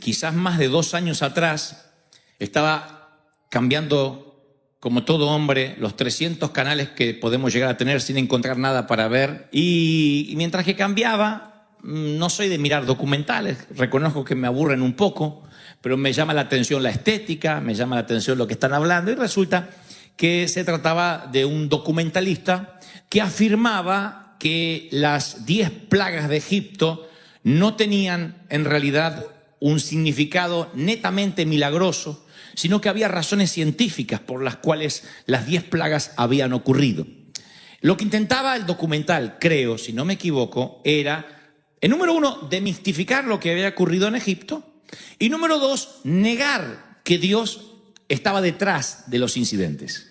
quizás más de 2 años atrás, estaba cambiando, como todo hombre, los 300 canales que podemos llegar a tener sin encontrar nada para ver. Y mientras que cambiaba, no soy de mirar documentales, reconozco que me aburren un poco, pero me llama la atención la estética, me llama la atención lo que están hablando, y resulta que se trataba de un documentalista que afirmaba que las 10 plagas de Egipto no tenían en realidad un significado netamente milagroso, sino que había razones científicas por las cuales las 10 plagas habían ocurrido. Lo que intentaba el documental, creo, si no me equivoco, era, en número 1, demistificar lo que había ocurrido en Egipto, y número 2, negar que Dios estaba detrás de los incidentes.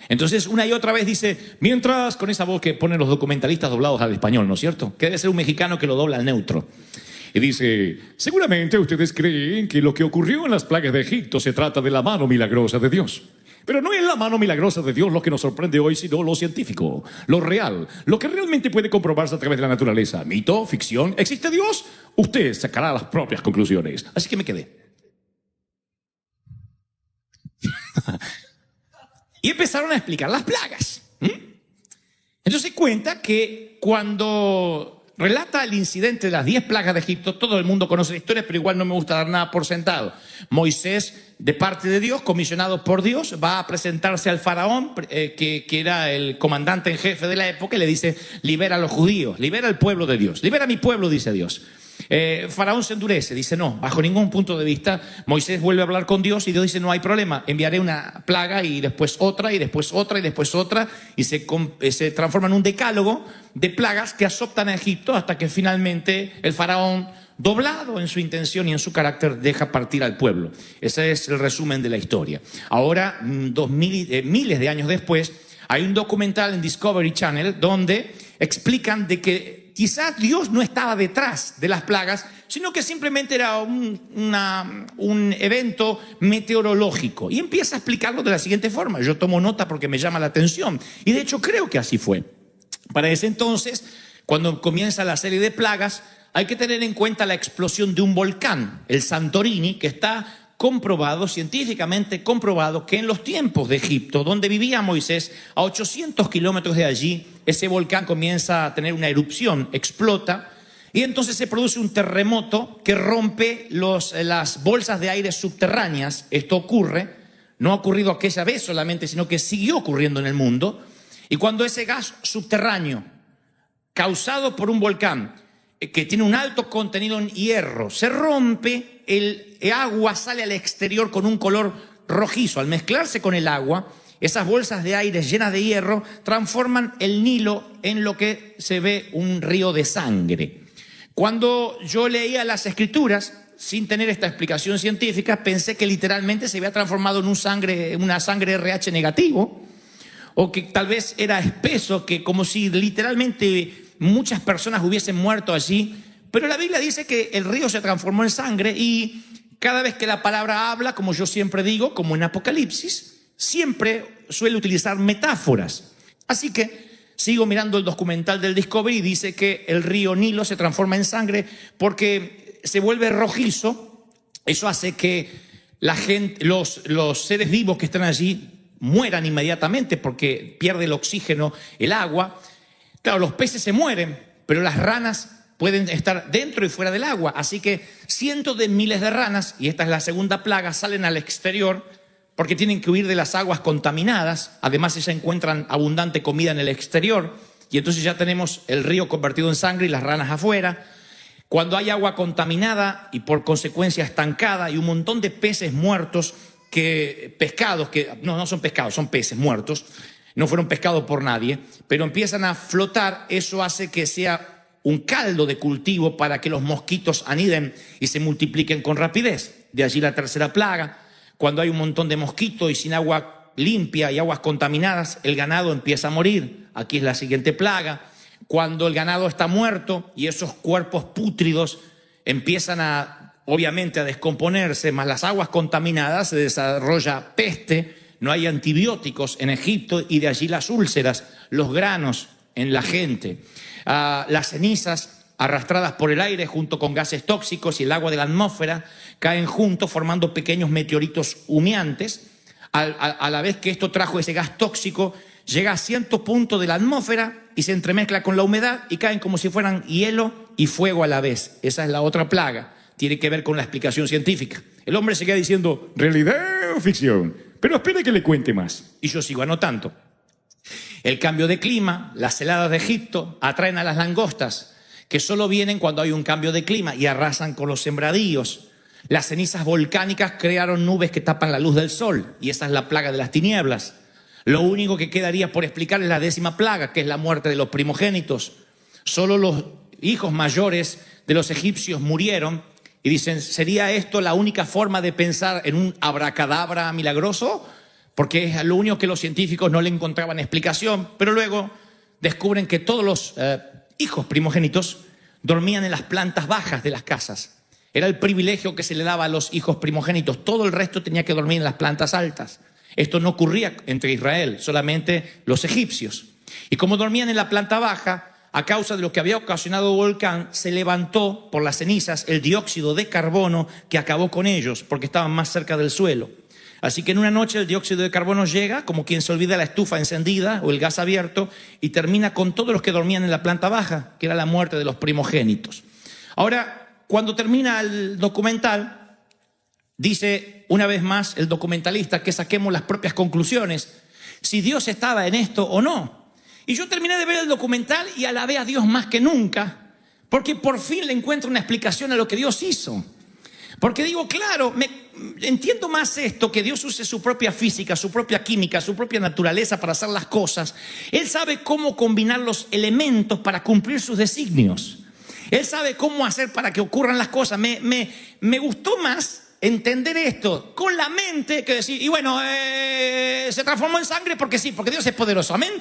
Entonces, una y otra vez dice, mientras, con esa voz que ponen los documentalistas doblados al español, ¿no es cierto? Que debe ser un mexicano que lo dobla al neutro. Y dice, seguramente ustedes creen que lo que ocurrió en las plagas de Egipto se trata de la mano milagrosa de Dios. Pero no es la mano milagrosa de Dios lo que nos sorprende hoy, sino lo científico, lo real, lo que realmente puede comprobarse a través de la naturaleza. Mito, ficción, ¿existe Dios? Usted sacará las propias conclusiones. Así que me quedé. Y empezaron a explicar las plagas. Entonces cuenta que cuando relata el incidente de las 10 plagas de Egipto, todo el mundo conoce la historia, pero igual no me gusta dar nada por sentado. Moisés, de parte de Dios, comisionado por Dios, va a presentarse al faraón, que era el comandante en jefe de la época, y le dice, libera a los judíos, libera al pueblo de Dios, libera a mi pueblo, dice Dios. Faraón se endurece, dice no, bajo ningún punto de vista. Moisés vuelve a hablar con Dios y Dios dice no hay problema, enviaré una plaga y después otra y después otra y después otra, y se transforma en un decálogo de plagas que azotan a Egipto hasta que finalmente el faraón, doblado en su intención y en su carácter, deja partir al pueblo. Ese es el resumen de la historia. Ahora, miles de años después, hay un documental en Discovery Channel donde explican de que quizás Dios no estaba detrás de las plagas, sino que simplemente era un evento meteorológico. Y empieza a explicarlo de la siguiente forma. Yo tomo nota porque me llama la atención. Y de hecho creo que así fue. Para ese entonces, cuando comienza la serie de plagas, hay que tener en cuenta la explosión de un volcán, el Santorini, que está comprobado, científicamente comprobado, que en los tiempos de Egipto, donde vivía Moisés, a 800 kilómetros de allí, ese volcán comienza a tener una erupción, explota, y entonces se produce un terremoto que rompe las bolsas de aire subterráneas. Esto ocurre, no ha ocurrido aquella vez solamente, sino que siguió ocurriendo en el mundo. Y cuando ese gas subterráneo, causado por un volcán, que tiene un alto contenido en hierro, se rompe, el agua sale al exterior con un color rojizo. Al mezclarse con el agua, esas bolsas de aire llenas de hierro transforman el Nilo en lo que se ve un río de sangre. Cuando yo leía las escrituras, sin tener esta explicación científica, pensé que literalmente se había transformado en una sangre RH negativo, o que tal vez era espeso, que como si literalmente muchas personas hubiesen muerto allí. Pero la Biblia dice que el río se transformó en sangre, y cada vez que la palabra habla, como yo siempre digo, como en Apocalipsis, siempre suele utilizar metáforas. Así que sigo mirando el documental del Discovery y dice que el río Nilo se transforma en sangre porque se vuelve rojizo. Eso hace que la gente, los seres vivos que están allí mueran inmediatamente porque pierde el oxígeno, el agua. Claro, los peces se mueren, pero las ranas pueden estar dentro y fuera del agua. Así que cientos de miles de ranas, y esta es la segunda plaga, salen al exterior porque tienen que huir de las aguas contaminadas. Además, ellas encuentran abundante comida en el exterior, y entonces ya tenemos el río convertido en sangre y las ranas afuera. Cuando hay agua contaminada y por consecuencia estancada, y un montón de peces muertos, pescados que no son pescados, son peces muertos, no fueron pescados por nadie, pero empiezan a flotar. Eso hace que sea un caldo de cultivo para que los mosquitos aniden y se multipliquen con rapidez. De allí la tercera plaga. Cuando hay un montón de mosquitos y sin agua limpia y aguas contaminadas, el ganado empieza a morir. Aquí es la siguiente plaga. Cuando el ganado está muerto y esos cuerpos pútridos empiezan obviamente a descomponerse, más las aguas contaminadas, se desarrolla peste. No hay antibióticos en Egipto, y de allí las úlceras, los granos en la gente. Las cenizas arrastradas por el aire junto con gases tóxicos y el agua de la atmósfera, caen juntos formando pequeños meteoritos humeantes. A la vez que esto trajo ese gas tóxico, llega a cierto punto de la atmósfera y se entremezcla con la humedad y caen como si fueran hielo y fuego a la vez. Esa es la otra plaga. Tiene que ver con la explicación científica. El hombre seguía diciendo, ¿realidad o ficción? Pero espere que le cuente más. Y yo sigo anotando. El cambio de clima, las heladas de Egipto atraen a las langostas, que solo vienen cuando hay un cambio de clima y arrasan con los sembradíos. Las cenizas volcánicas crearon nubes que tapan la luz del sol, y esa es la plaga de las tinieblas. Lo único que quedaría por explicar es la 10ª plaga, que es la muerte de los primogénitos. Solo los hijos mayores de los egipcios murieron, y dicen, ¿sería esto la única forma de pensar en un abracadabra milagroso? Porque es lo único que los científicos no le encontraban explicación, pero luego descubren que todos los hijos primogénitos dormían en las plantas bajas de las casas. Era el privilegio que se le daba a los hijos primogénitos. Todo el resto tenía que dormir en las plantas altas. Esto no ocurría entre Israel, solamente los egipcios. Y como dormían en la planta baja, a causa de lo que había ocasionado el volcán, se levantó por las cenizas el dióxido de carbono que acabó con ellos, porque estaban más cerca del suelo. Así que en una noche el dióxido de carbono llega, como quien se olvida la estufa encendida o el gas abierto, y termina con todos los que dormían en la planta baja, que era la muerte de los primogénitos. Ahora, cuando termina el documental, dice una vez más el documentalista que saquemos las propias conclusiones, si Dios estaba en esto o no. Y yo terminé de ver el documental y alabé a Dios más que nunca, porque por fin le encuentro una explicación a lo que Dios hizo. Porque digo, claro, entiendo más esto, que Dios use su propia física, su propia química, su propia naturaleza para hacer las cosas. Él sabe cómo combinar los elementos para cumplir sus designios. Él sabe cómo hacer para que ocurran las cosas. Me gustó más entender esto con la mente que decir, y bueno, se transformó en sangre porque sí, porque Dios es poderoso, amén.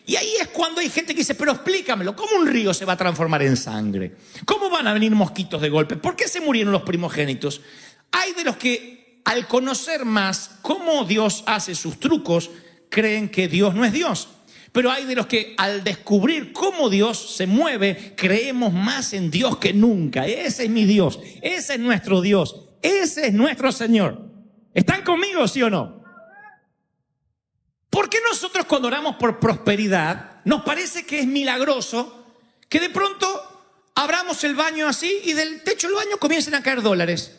Y ahí es cuando hay gente que dice, pero explícamelo, ¿cómo un río se va a transformar en sangre? ¿Cómo van a venir mosquitos de golpe? ¿Por qué se murieron los primogénitos? Hay de los que al conocer más cómo Dios hace sus trucos, creen que Dios no es Dios. Pero hay de los que al descubrir cómo Dios se mueve, creemos más en Dios que nunca. Ese es mi Dios, ese es nuestro Dios. Ese es nuestro Señor. ¿Están conmigo, sí o no? ¿Por qué nosotros cuando oramos por prosperidad nos parece que es milagroso que de pronto abramos el baño así y del techo del baño comiencen a caer dólares?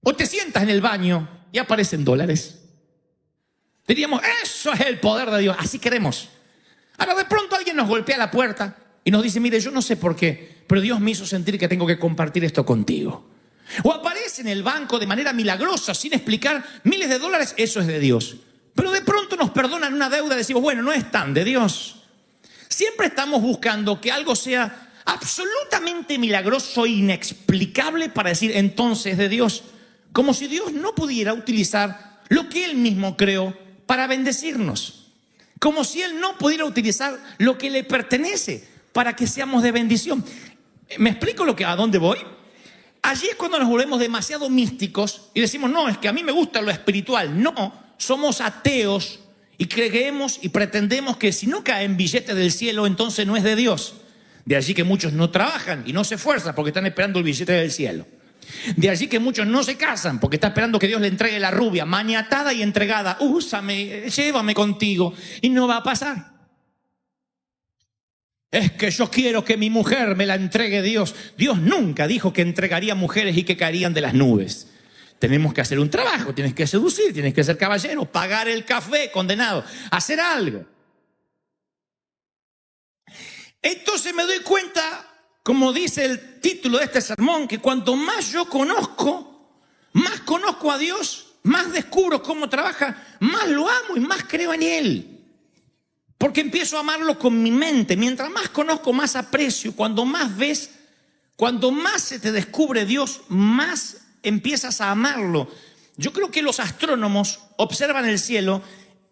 O te sientas en el baño y aparecen dólares. Diríamos, eso es el poder de Dios. Así queremos. Ahora de pronto alguien nos golpea la puerta y nos dice, mire, yo no sé por qué, pero Dios me hizo sentir que tengo que compartir esto contigo. O aparece en el banco de manera milagrosa, sin explicar, miles de dólares, eso es de Dios. Pero de pronto nos perdonan una deuda y decimos, bueno, no es tan de Dios. Siempre estamos buscando que algo sea absolutamente milagroso e inexplicable para decir, entonces de Dios. Como si Dios no pudiera utilizar lo que Él mismo creó para bendecirnos. Como si Él no pudiera utilizar lo que le pertenece para que seamos de bendición. ¿Me explico a dónde voy? Allí es cuando nos volvemos demasiado místicos y decimos, no, es que a mí me gusta lo espiritual. No, somos ateos y creemos y pretendemos que si no cae en billete del cielo, entonces no es de Dios. De allí que muchos no trabajan y no se esfuerzan porque están esperando el billete del cielo. De allí que muchos no se casan porque están esperando que Dios le entregue la rubia, maniatada y entregada. Úsame, llévame contigo. Y no va a pasar. Es que yo quiero que mi mujer me la entregue Dios. Dios nunca dijo que entregaría mujeres y que caerían de las nubes. Tenemos que hacer un trabajo, tienes que seducir, tienes que ser caballero, pagar el café, condenado, hacer algo. Entonces me doy cuenta, como dice el título de este sermón, que cuanto más yo conozco a Dios, más descubro cómo trabaja, más lo amo y más creo en Él. Porque empiezo a amarlo con mi mente. Mientras más conozco, más aprecio. Cuando más ves, cuando más se te descubre Dios, más empiezas a amarlo. Yo creo que los astrónomos observan el cielo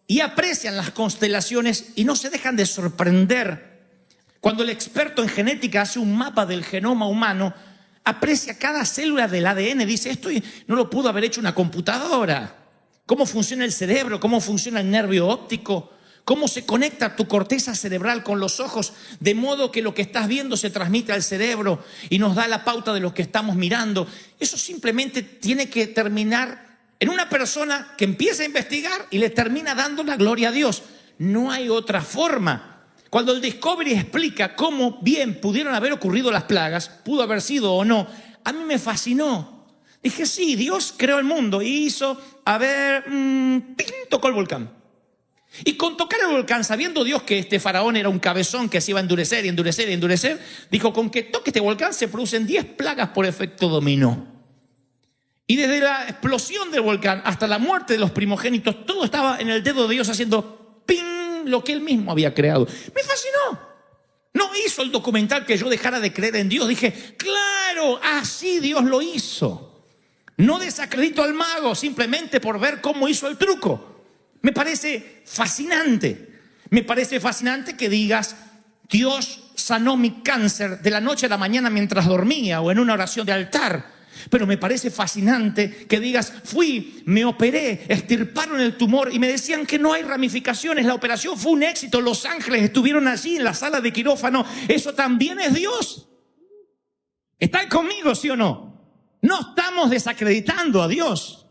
y aprecian las constelaciones y no se dejan de sorprender. Cuando el experto en genética hace un mapa del genoma humano, aprecia cada célula del ADN. Dice, esto no lo pudo haber hecho una computadora. ¿Cómo funciona el cerebro? ¿Cómo funciona el nervio óptico? cómo se conecta tu corteza cerebral con los ojos, de modo que lo que estás viendo se transmite al cerebro y nos da la pauta de lo que estamos mirando. Eso simplemente tiene que terminar en una persona que empieza a investigar y le termina dando la gloria a Dios. No hay otra forma. Cuando el Discovery explica cómo bien pudieron haber ocurrido las plagas, pudo haber sido o no, a mí me fascinó. Dije, sí, Dios creó el mundo y hizo, tocó el volcán. Y con tocar el volcán, sabiendo Dios que este faraón era un cabezón que se iba a endurecer y endurecer y endurecer, dijo, con que toque este volcán se producen 10 plagas por efecto dominó. Y desde la explosión del volcán hasta la muerte de los primogénitos, todo estaba en el dedo de Dios haciendo ping, lo que él mismo había creado. Me fascinó. No hizo el documental que yo dejara de creer en Dios. Dije, claro, así Dios lo hizo. No desacredito al mago simplemente por ver cómo hizo el truco. Me parece fascinante. Me parece fascinante que digas, Dios sanó mi cáncer de la noche a la mañana mientras dormía o en una oración de altar. Pero me parece fascinante que digas, fui, me operé, extirparon el tumor y me decían que no hay ramificaciones. La operación fue un éxito. Los ángeles estuvieron allí en la sala de quirófano. Eso también es Dios. ¿Están conmigo, sí o no? No estamos desacreditando a Dios.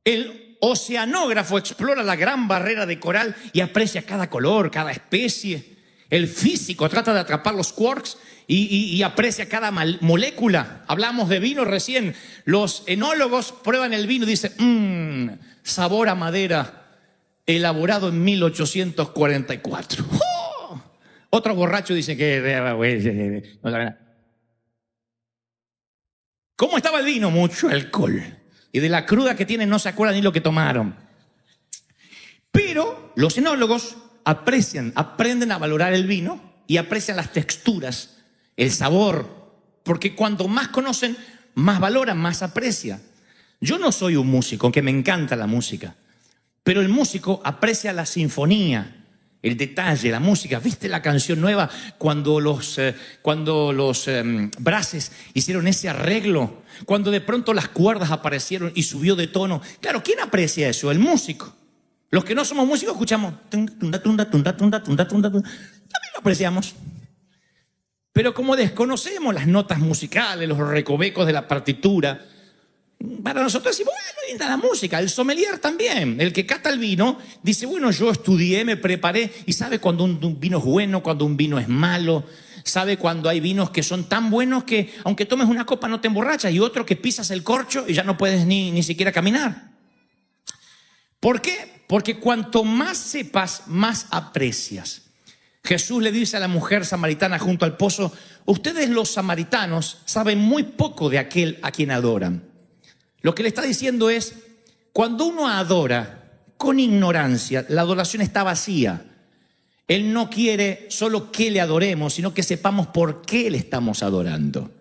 El oceanógrafo explora la gran barrera de coral y aprecia cada color, cada especie. El físico trata de atrapar los quarks y aprecia cada molécula. Hablamos de vino recién. Los enólogos prueban el vino y dicen, sabor a madera, elaborado en 1844. ¡Oh! Otro borracho dice que no sabe nada. ¿Cómo estaba el vino? Mucho alcohol. Y de la cruda que tienen no se acuerdan ni lo que tomaron. Pero los enólogos aprenden a valorar el vino y aprecian las texturas, el sabor, porque cuanto más conocen, más valoran, más aprecian. Yo no soy un músico, aunque me encanta la música, pero el músico aprecia la sinfonía, el detalle, la música. ¿Viste la canción nueva cuando los Brases hicieron ese arreglo? Cuando de pronto las cuerdas aparecieron y subió de tono. Claro, ¿quién aprecia eso? El músico. Los que no somos músicos escuchamos. También lo apreciamos. Pero como desconocemos las notas musicales, los recovecos de la partitura, para nosotros decimos, bueno, linda la música. El sommelier también, el que cata el vino, dice, bueno, yo estudié, me preparé y sabe cuando un vino es bueno, cuando un vino es malo. Sabe cuando hay vinos que son tan buenos que aunque tomes una copa no te emborrachas y otro que pisas el corcho y ya no puedes ni siquiera caminar. ¿Por qué? Porque cuanto más sepas, más aprecias. Jesús le dice a la mujer samaritana junto al pozo, ustedes los samaritanos saben muy poco de aquel a quien adoran. Lo que le está diciendo es, cuando uno adora con ignorancia, la adoración está vacía. Él no quiere solo que le adoremos, sino que sepamos por qué le estamos adorando.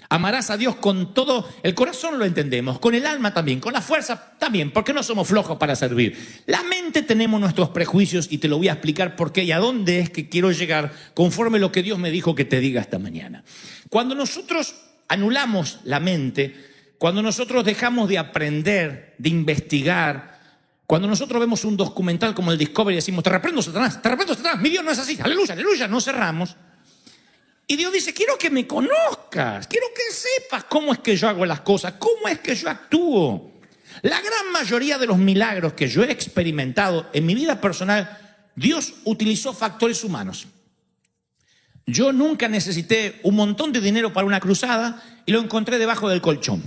Amarás a Dios con todo el corazón, lo entendemos, con el alma también, con la fuerza también, porque no somos flojos para servir. La mente tenemos nuestros prejuicios y te lo voy a explicar por qué y a dónde es que quiero llegar conforme lo que Dios me dijo que te diga esta mañana. Cuando nosotros anulamos la mente, cuando nosotros dejamos de aprender, de investigar, cuando nosotros vemos un documental como el Discovery y decimos, te reprendo Satanás, mi Dios no es así, aleluya, aleluya, no cerramos. Y Dios dice, quiero que me conozcas, quiero que sepas cómo es que yo hago las cosas, cómo es que yo actúo. La gran mayoría de los milagros que yo he experimentado en mi vida personal, Dios utilizó factores humanos. Yo nunca necesité un montón de dinero para una cruzada y lo encontré debajo del colchón.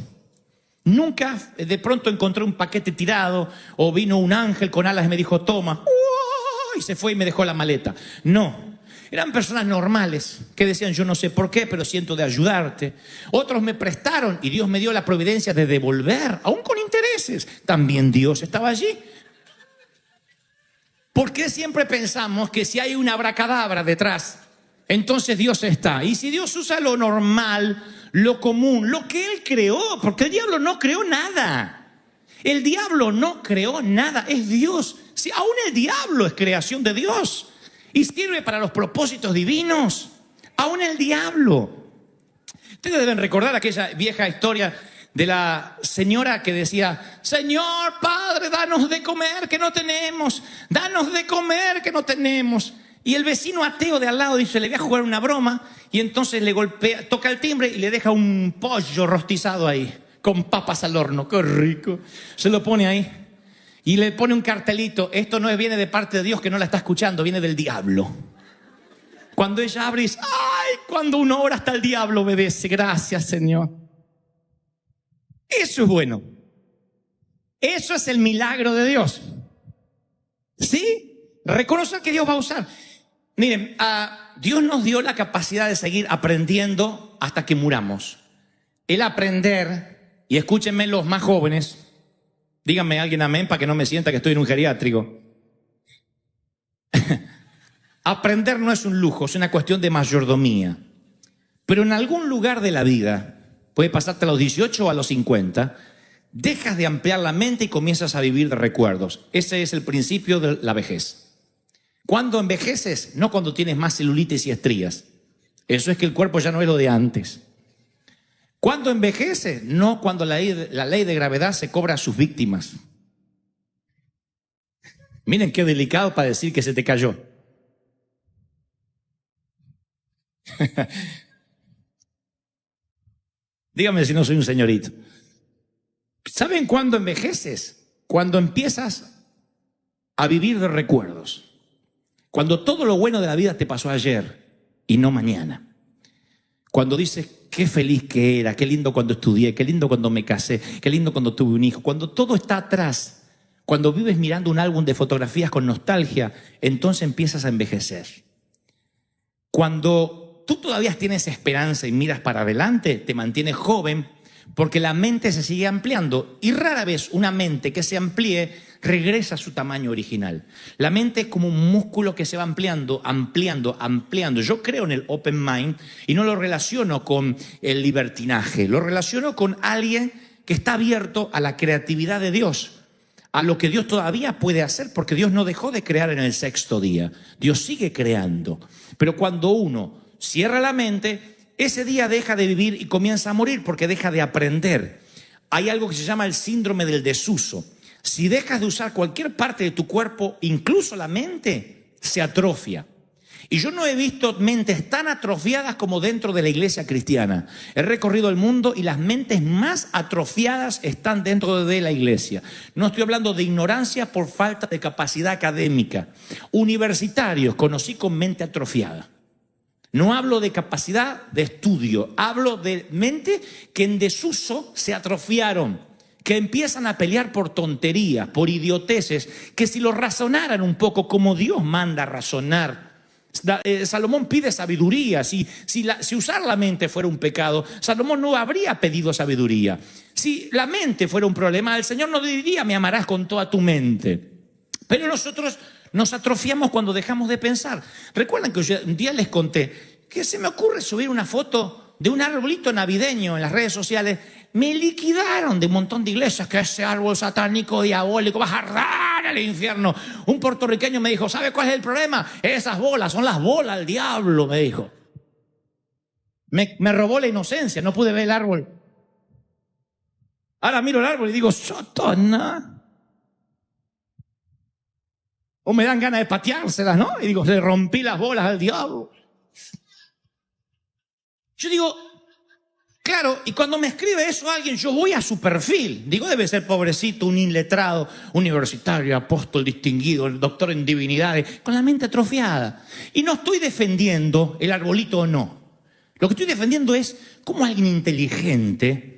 Nunca de pronto encontré un paquete tirado o vino un ángel con alas y me dijo, toma, y se fue y me dejó la maleta. No. Eran personas normales que decían, yo no sé por qué, pero siento de ayudarte. Otros me prestaron y Dios me dio la providencia de devolver, aún con intereses. También Dios estaba allí. ¿Por qué siempre pensamos que si hay una abracadabra detrás, entonces Dios está? Y si Dios usa lo normal, lo común, lo que Él creó, porque el diablo no creó nada. El diablo no creó nada, es Dios. Si aún el diablo es creación de Dios y sirve para los propósitos divinos, aún el diablo. Ustedes deben recordar aquella vieja historia de la señora que decía: Señor, Padre, danos de comer que no tenemos, danos de comer que no tenemos. Y el vecino ateo de al lado dice: le voy a jugar una broma, y entonces le golpea, toca el timbre y le deja un pollo rostizado ahí, con papas al horno. ¡Qué rico! Se lo pone ahí y le pone un cartelito: esto no viene de parte de Dios, que no la está escuchando, viene del diablo. Cuando ella abre y dice: ¡ay! Cuando uno ora hasta el diablo obedece. Gracias, Señor. Eso es bueno. Eso es el milagro de Dios. ¿Sí? Reconocer que Dios va a usar. Miren, Dios nos dio la capacidad de seguir aprendiendo hasta que muramos. El aprender, y escúchenme los más jóvenes, díganme alguien amén para que no me sienta que estoy en un geriátrico. Aprender no es un lujo, es una cuestión de mayordomía. Pero en algún lugar de la vida, puede pasarte a los 18 o a los 50, dejas de ampliar la mente y comienzas a vivir de recuerdos. Ese es el principio de la vejez. ¿Cuándo envejeces? No cuando tienes más celulitis y estrías. Eso es que el cuerpo ya no es lo de antes. ¿Cuándo envejeces? No cuando la ley de gravedad se cobra a sus víctimas. Miren qué delicado para decir que se te cayó. Dígame si no soy un señorito. ¿Saben cuándo envejeces? Cuando empiezas a vivir de recuerdos. Cuando todo lo bueno de la vida te pasó ayer y no mañana. Cuando dices: qué feliz que era, qué lindo cuando estudié, qué lindo cuando me casé, qué lindo cuando tuve un hijo. Cuando todo está atrás, cuando vives mirando un álbum de fotografías con nostalgia, entonces empiezas a envejecer. Cuando tú todavía tienes esperanza y miras para adelante, te mantienes joven, porque la mente se sigue ampliando, y rara vez una mente que se amplíe regresa a su tamaño original. La mente es como un músculo que se va ampliando, ampliando, ampliando. Yo creo en el open mind y no lo relaciono con el libertinaje, lo relaciono con alguien que está abierto a la creatividad de Dios, a lo que Dios todavía puede hacer, porque Dios no dejó de crear en el sexto día. Dios sigue creando. Pero cuando uno cierra la mente, ese día deja de vivir y comienza a morir, porque deja de aprender. Hay algo que se llama el síndrome del desuso. Si dejas de usar cualquier parte de tu cuerpo, incluso la mente, se atrofia. Y yo no he visto mentes tan atrofiadas como dentro de la iglesia cristiana. He recorrido el mundo y las mentes más atrofiadas están dentro de la iglesia. No estoy hablando de ignorancia por falta de capacidad académica. Universitarios conocí con mente atrofiada. No hablo de capacidad de estudio, hablo de mente que en desuso se atrofiaron, que empiezan a pelear por tonterías, por idioteces, que si lo razonaran un poco como Dios manda razonar. Salomón pide sabiduría. Si usar la mente fuera un pecado, Salomón no habría pedido sabiduría. Si la mente fuera un problema, el Señor no diría: me amarás con toda tu mente. Pero nosotros nos atrofiamos cuando dejamos de pensar. Recuerdan que un día les conté que se me ocurre subir una foto de un arbolito navideño en las redes sociales. Me liquidaron de un montón de iglesias que ese árbol satánico, diabólico, va a arder al infierno. Un puertorriqueño me dijo: ¿sabe cuál es el problema? Esas bolas son las bolas del diablo, me dijo. Me robó la inocencia, no pude ver el árbol. Ahora miro el árbol y digo: ¡Sotona! O me dan ganas de pateárselas, ¿no? Y digo: le rompí las bolas al diablo. Yo digo, claro, y cuando me escribe eso alguien, yo voy a su perfil. Digo: debe ser pobrecito, un iletrado, universitario, apóstol distinguido, doctor en divinidades, con la mente atrofiada. Y no estoy defendiendo el arbolito o no. Lo que estoy defendiendo es cómo alguien inteligente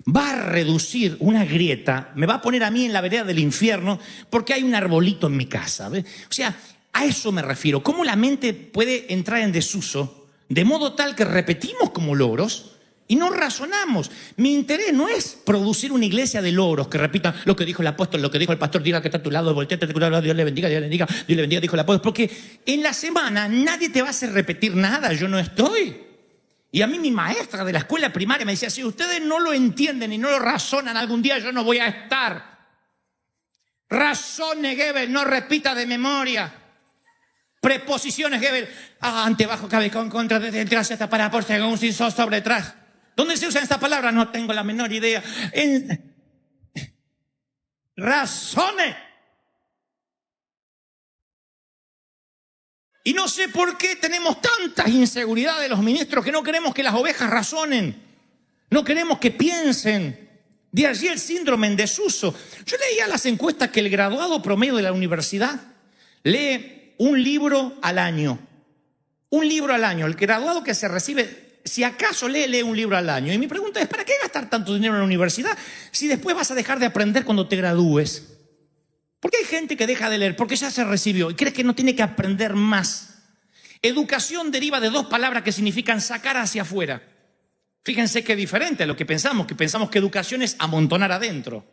va a reducir una grieta, me va a poner a mí en la vereda del infierno porque hay un arbolito en mi casa. ¿Ves? O sea, a eso me refiero. Cómo la mente puede entrar en desuso de modo tal que repetimos como logros y no razonamos. Mi interés no es producir una iglesia de logros que repitan lo que dijo el apóstol, lo que dijo el pastor, diga que está a tu lado, volteate, Dios le bendiga, Dios le bendiga, Dios le bendiga, dijo el apóstol. Porque en la semana nadie te va a hacer repetir nada, yo no estoy. Y a mí mi maestra de la escuela primaria me decía: si ustedes no lo entienden y no lo razonan, algún día yo no voy a estar. Razone, Gebel, no repita de memoria. Preposiciones, Gebel. Ante, bajo, cabe, con, contra, detrás, hasta para, por, según, sin, sobre, tras. ¿Dónde se usa esta palabra? No tengo la menor idea. Razone. Y no sé por qué tenemos tantas inseguridades de los ministros que no queremos que las ovejas razonen. No queremos que piensen. De allí el síndrome en desuso. Yo leía las encuestas que el graduado promedio de la universidad lee un libro al año. Un libro al año. El graduado que se recibe, si acaso lee un libro al año. Y mi pregunta es, ¿para qué gastar tanto dinero en la universidad si después vas a dejar de aprender cuando te gradúes? ¿Por qué hay gente que deja de leer? Porque ya se recibió y cree que no tiene que aprender más. Educación deriva de dos palabras que significan sacar hacia afuera. Fíjense qué diferente a lo que pensamos que educación es amontonar adentro.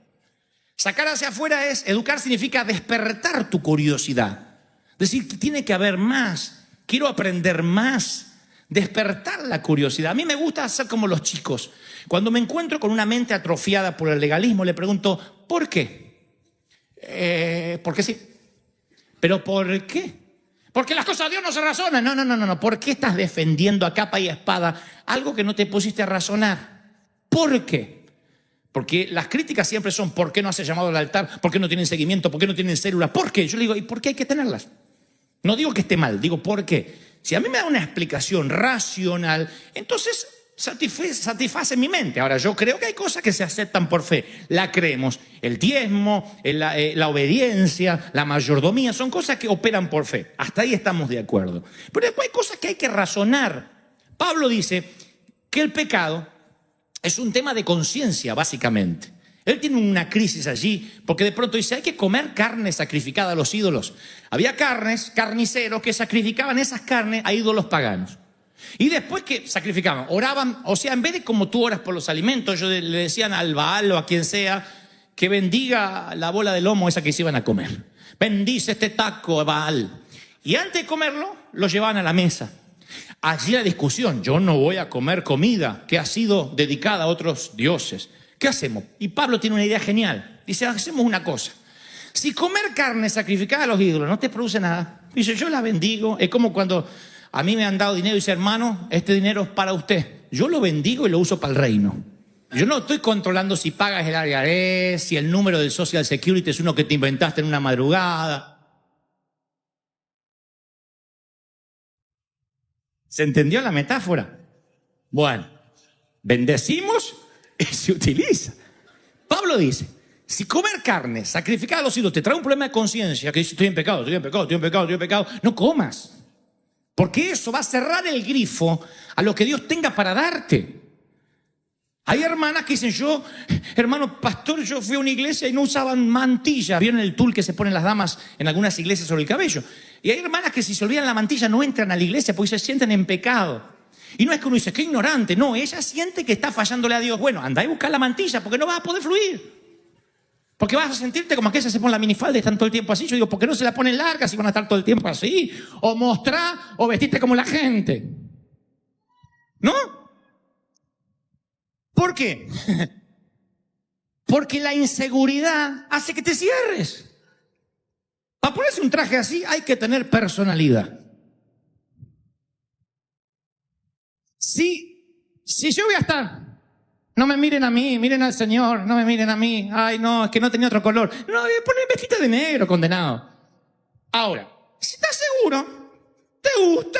Sacar hacia afuera es, educar significa despertar tu curiosidad. Decir que tiene que haber más, quiero aprender más, despertar la curiosidad. A mí me gusta hacer como los chicos. Cuando me encuentro con una mente atrofiada por el legalismo, le pregunto, ¿por qué? Porque sí. ¿Pero por qué? Porque las cosas de Dios no se razonan. No. ¿Por qué estás defendiendo a capa y espada algo que no te pusiste a razonar? ¿Por qué? Porque las críticas siempre son ¿por qué no hace llamado al altar? ¿Por qué no tienen seguimiento? ¿Por qué no tienen células? ¿Por qué? Yo le digo, ¿y por qué hay que tenerlas? No digo que esté mal, digo ¿por qué? Si a mí me da una explicación racional, entonces satisface mi mente. Ahora, yo creo que hay cosas que se aceptan por fe. La creemos. El diezmo, la obediencia, la mayordomía, son cosas que operan por fe. Hasta ahí estamos de acuerdo. Pero después hay cosas que hay que razonar. Pablo dice que el pecado es un tema de conciencia, básicamente. Él tiene una crisis allí, porque de pronto dice, hay que comer carne sacrificada a los ídolos. Había carniceros que sacrificaban esas carnes a ídolos paganos. Y después que sacrificaban, oraban, o sea, en vez de como tú oras por los alimentos, ellos le decían al Baal o a quien sea, que bendiga la bola de lomo esa que se iban a comer. Bendice este taco, Baal. Y antes de comerlo, lo llevaban a la mesa. Allí la discusión, yo no voy a comer comida que ha sido dedicada a otros dioses. ¿Qué hacemos? Y Pablo tiene una idea genial. Dice, hacemos una cosa. Si comer carne sacrificada a los ídolos no te produce nada, dice, yo la bendigo. Es como cuando a mí me han dado dinero y dice, hermano, este dinero es para usted. Yo lo bendigo y lo uso para el reino. Yo no estoy controlando si pagas el IRS, si el número del Social Security es uno que te inventaste en una madrugada. ¿Se entendió la metáfora? Bueno, bendecimos y se utiliza. Pablo dice, si comer carne sacrificada a los ídolos te trae un problema de conciencia, que dice, estoy en pecado, no comas. Porque eso va a cerrar el grifo a lo que Dios tenga para darte. Hay hermanas que dicen, hermano pastor, yo fui a una iglesia y no usaban mantilla. ¿Vieron el tul que se ponen las damas en algunas iglesias sobre el cabello? Y hay hermanas que si se olvidan la mantilla no entran a la iglesia porque se sienten en pecado. Y no es que uno dice, qué ignorante. No, ella siente que está fallándole a Dios. Bueno, anda y busca la mantilla porque no vas a poder fluir. Porque vas a sentirte como aquellas se ponen la minifalda y están todo el tiempo así. Yo digo, ¿por qué no se la ponen larga si van a estar todo el tiempo así? O mostrá o vestirte como la gente. ¿No? ¿Por qué? Porque la inseguridad hace que te cierres. Para ponerse un traje así hay que tener personalidad. Si yo voy a estar... No me miren a mí, miren al Señor, no me miren a mí. Ay, no, es que no tenía otro color. No, ponen vestita de negro, condenado. Ahora, si estás seguro, te gusta,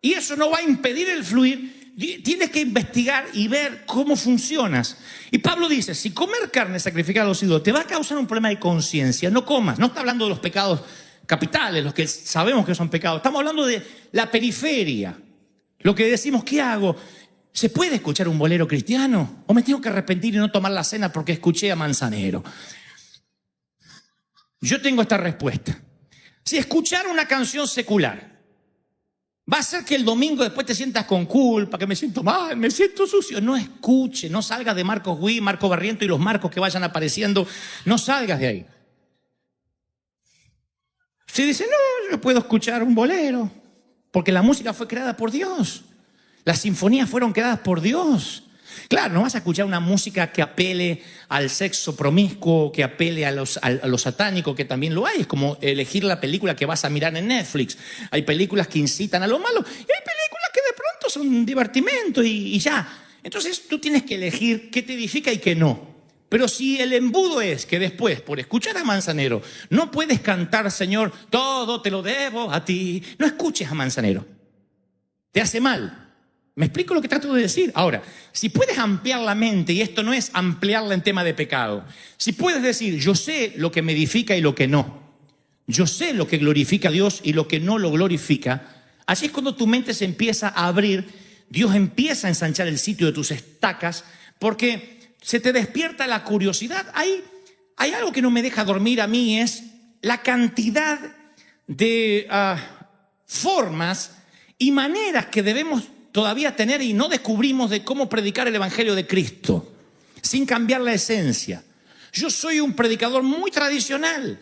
y eso no va a impedir el fluir, tienes que investigar y ver cómo funcionas. Y Pablo dice, si comer carne sacrificada a los ídolos te va a causar un problema de conciencia, no comas. No está hablando de los pecados capitales, los que sabemos que son pecados. Estamos hablando de la periferia. Lo que decimos, ¿qué hago? ¿Se puede escuchar un bolero cristiano? ¿O me tengo que arrepentir y no tomar la cena porque escuché a Manzanero? Yo tengo esta respuesta. Si escuchar una canción secular va a hacer que el domingo después te sientas con culpa, que me siento mal, me siento sucio, no escuche, no salgas de Marcos Witt, Marco Barriento y los marcos que vayan apareciendo, no salgas de ahí. Si dice, no, yo puedo escuchar un bolero, porque la música fue creada por Dios. Las sinfonías fueron creadas por Dios. Claro, no vas a escuchar una música que apele al sexo promiscuo, que apele a lo satánico, que también lo hay. Es como elegir la película que vas a mirar en Netflix. Hay películas que incitan a lo malo y hay películas que de pronto son divertimento y ya. Entonces tú tienes que elegir qué te edifica y qué no. Pero si el embudo es que después, por escuchar a Manzanero, no puedes cantar, Señor, todo te lo debo a ti, no escuches a Manzanero. Te hace mal. ¿Me explico lo que trato de decir? Ahora, si puedes ampliar la mente, y esto no es ampliarla en tema de pecado, si puedes decir, yo sé lo que me edifica y lo que no, yo sé lo que glorifica a Dios y lo que no lo glorifica, así es cuando tu mente se empieza a abrir, Dios empieza a ensanchar el sitio de tus estacas, porque se te despierta la curiosidad. Hay algo que no me deja dormir a mí, es la cantidad de formas y maneras que debemos todavía tener y no descubrimos de cómo predicar el Evangelio de Cristo, sin cambiar la esencia. Yo soy un predicador muy tradicional,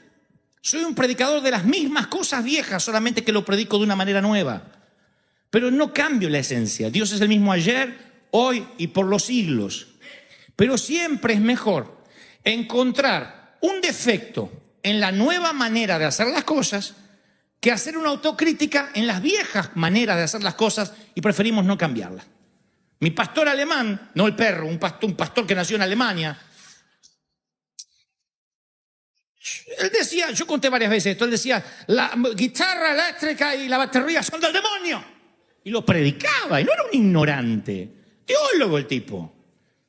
soy un predicador de las mismas cosas viejas, solamente que lo predico de una manera nueva. Pero no cambio la esencia. Dios es el mismo ayer, hoy y por los siglos. Pero siempre es mejor encontrar un defecto en la nueva manera de hacer las cosas que hacer una autocrítica en las viejas maneras de hacer las cosas y preferimos no cambiarlas. Mi pastor alemán, no el perro, un pastor que nació en Alemania, él decía, yo conté varias veces esto, él decía, la guitarra eléctrica y la batería son del demonio. Y lo predicaba, y no era un ignorante, teólogo el tipo.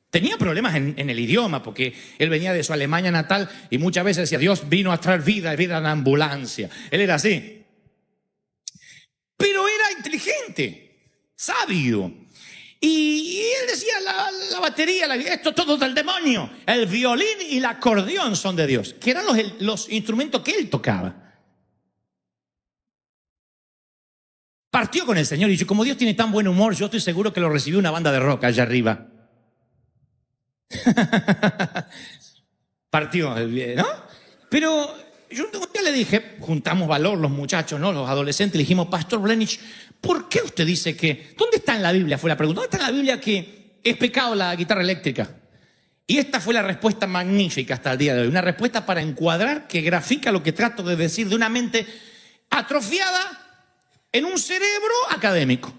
Tenía problemas en el idioma, porque él venía de su Alemania natal y muchas veces decía, Dios vino a traer vida en ambulancia. Él era así. Pero era inteligente, sabio. Y él decía, la batería, esto todo es del demonio. El violín y el acordeón son de Dios, que eran los instrumentos que él tocaba. Partió con el Señor y dijo, como Dios tiene tan buen humor, yo estoy seguro que lo recibió una banda de rock allá arriba. Partió, ¿no? Pero yo un día le dije, juntamos valor los muchachos, ¿no? Los adolescentes, le dijimos, Pastor Blenich, ¿por qué usted dice que, ¿dónde está en la Biblia? Fue la pregunta, ¿dónde está en la Biblia que es pecado la guitarra eléctrica? Y esta fue la respuesta magnífica hasta el día de hoy, una respuesta para encuadrar que grafica lo que trato de decir de una mente atrofiada en un cerebro académico.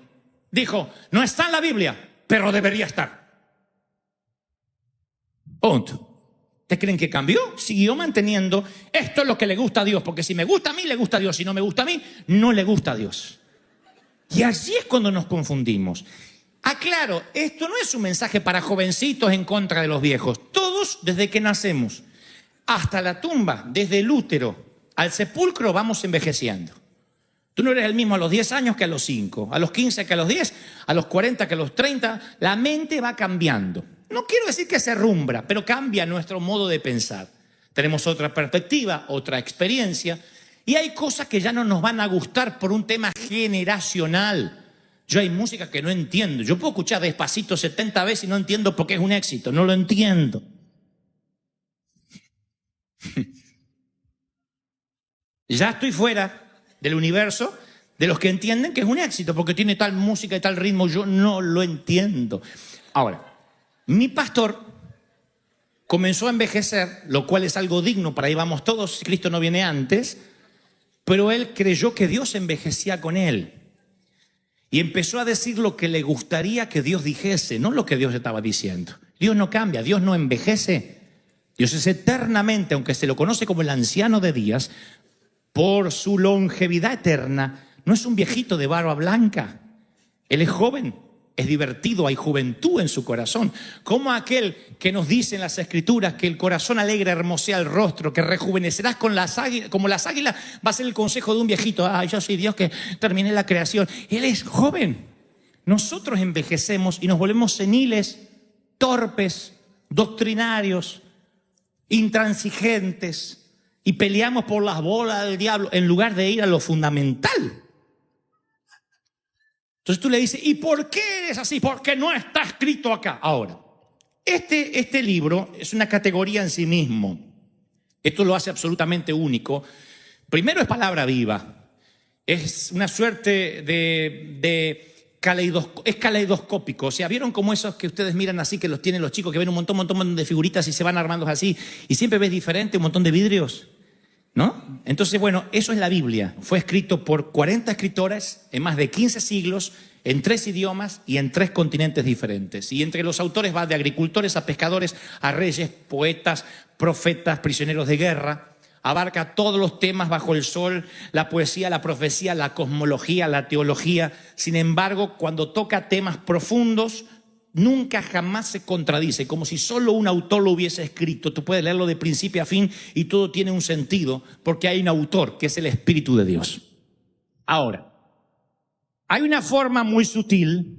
Dijo, no está en la Biblia, pero debería estar. Punto. ¿Ustedes creen que cambió? Siguió manteniendo, esto es lo que le gusta a Dios, porque si me gusta a mí, le gusta a Dios, si no me gusta a mí, no le gusta a Dios. Y así es cuando nos confundimos. Aclaro, esto no es un mensaje para jovencitos en contra de los viejos. Todos, desde que nacemos hasta la tumba, desde el útero al sepulcro, vamos envejeciendo. Tú no eres el mismo a los 10 años que a los 5, a los 15 que a los 10, a los 40 que a los 30. La mente va cambiando. No quiero decir que se arrumbra, pero cambia nuestro modo de pensar. Tenemos otra perspectiva, otra experiencia, y hay cosas que ya no nos van a gustar por un tema generacional. Yo hay música que no entiendo. Yo puedo escuchar Despacito 70 veces y no entiendo por qué es un éxito. No lo entiendo. Ya estoy fuera del universo de los que entienden que es un éxito porque tiene tal música y tal ritmo. Yo no lo entiendo. Ahora, mi pastor comenzó a envejecer, lo cual es algo digno, para ahí vamos todos, Cristo no viene antes, pero él creyó que Dios envejecía con él. Y empezó a decir lo que le gustaría que Dios dijese, no lo que Dios estaba diciendo. Dios no cambia, Dios no envejece. Dios es eternamente, aunque se lo conoce como el anciano de días, por su longevidad eterna, no es un viejito de barba blanca. Él es joven. Es divertido, hay juventud en su corazón. Como aquel que nos dice en las Escrituras que el corazón alegre hermosea el rostro, que rejuvenecerás como las águilas, va a ser el consejo de un viejito. Yo soy Dios que terminé la creación. Él es joven. Nosotros envejecemos y nos volvemos seniles, torpes, doctrinarios, intransigentes y peleamos por las bolas del diablo en lugar de ir a lo fundamental. Entonces tú le dices, ¿y por qué eres así? Porque no está escrito acá. Ahora, este libro es una categoría en sí mismo. Esto lo hace absolutamente único. Primero es palabra viva. Es una suerte es caleidoscópico. O sea, ¿vieron como esos que ustedes miran así, que los tienen los chicos, que ven un montón de figuritas y se van armando así, y siempre ves diferente, un montón de vidrios? ¿No? Entonces, bueno, eso es la Biblia. Fue escrito por 40 escritores en más de 15 siglos en 3 idiomas y en 3 continentes diferentes. Y entre los autores va de agricultores a pescadores, a reyes, poetas, profetas, prisioneros de guerra. Abarca todos los temas bajo el sol, la poesía, la profecía, la cosmología, la teología. Sin embargo, cuando toca temas profundos, nunca jamás se contradice, como si solo un autor lo hubiese escrito. Tú puedes leerlo de principio a fin y todo tiene un sentido porque hay un autor que es el Espíritu de Dios. Ahora, hay una forma muy sutil